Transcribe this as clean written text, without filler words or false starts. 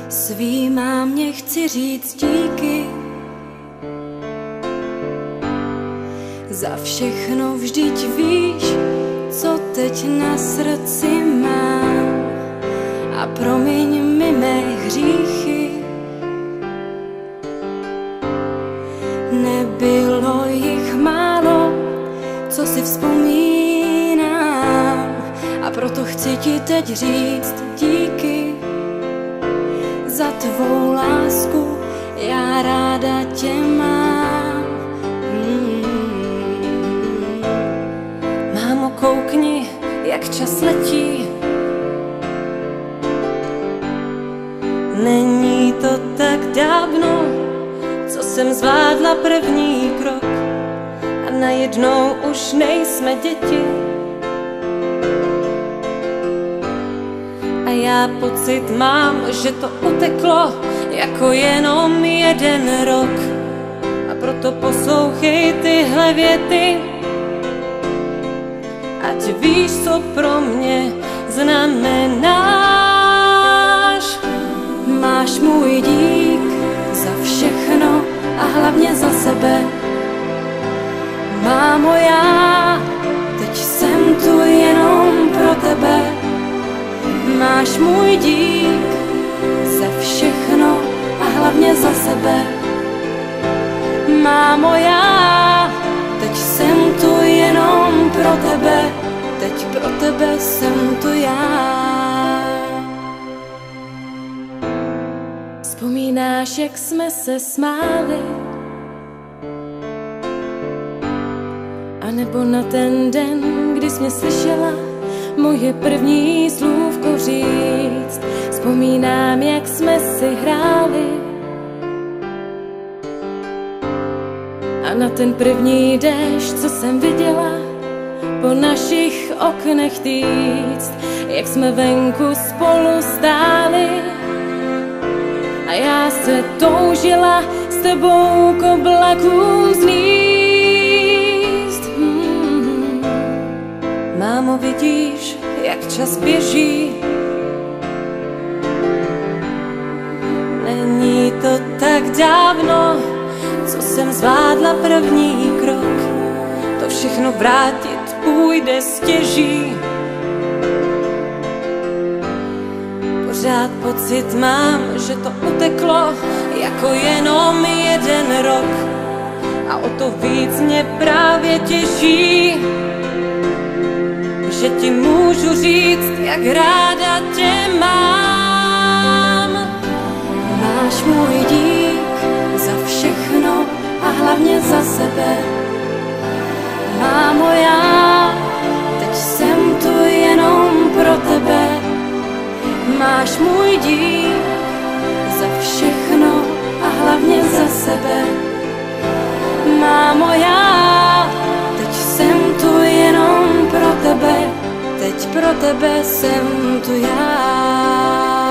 Svý mámě chci říct díky za všechno, vždyť víš, co teď na srdci mám. A promiň mi mé hříchy, nebylo jich málo, co si vzpomínám. A proto chci ti teď říct díky za tvou lásku, já ráda tě mám. Mámo, koukni, jak čas letí. Není to tak dávno, co jsem zvládla první krok a najednou už nejsme děti. A já pocit mám, že to uteklo jako jenom jeden rok. A proto poslouchej tyhle věty, ať víš, co pro mě znamenáš. Máš můj dík za všechno a hlavně za sebe. Mámo, já teď jsem tu jenom pro tebe. Máš můj dík za všechno a hlavně za sebe. Mámo, já teď jsem tu jenom pro tebe. Teď pro tebe jsem tu já. Vzpomínáš, jak jsme se smáli? A nebo na ten den, kdy jsi mě slyšela moje první slůvko říct? Vzpomínám, jak jsme si hráli a na ten první déšť, co jsem viděla po našich oknech týct, jak jsme venku spolu stáli a já se toužila s tebou k oblakům zlíst. Mámo, vidíš, jak čas běží? Není to tak dávno, co jsem zvládla první krok. To všechno vrátit půjde stěží. Pořád pocit mám, že to uteklo jako jenom jeden rok. A o to víc mě právě těší, že ti můžu říct, jak ráda tě mám. Máš můj dík za všechno a hlavně za sebe. Mámo, já teď jsem tu jenom pro tebe. Máš můj dík za všechno a hlavně za sebe. Mámo, já teď jsem tu jenom pro tebe. Teď pro tebe jsem tu já.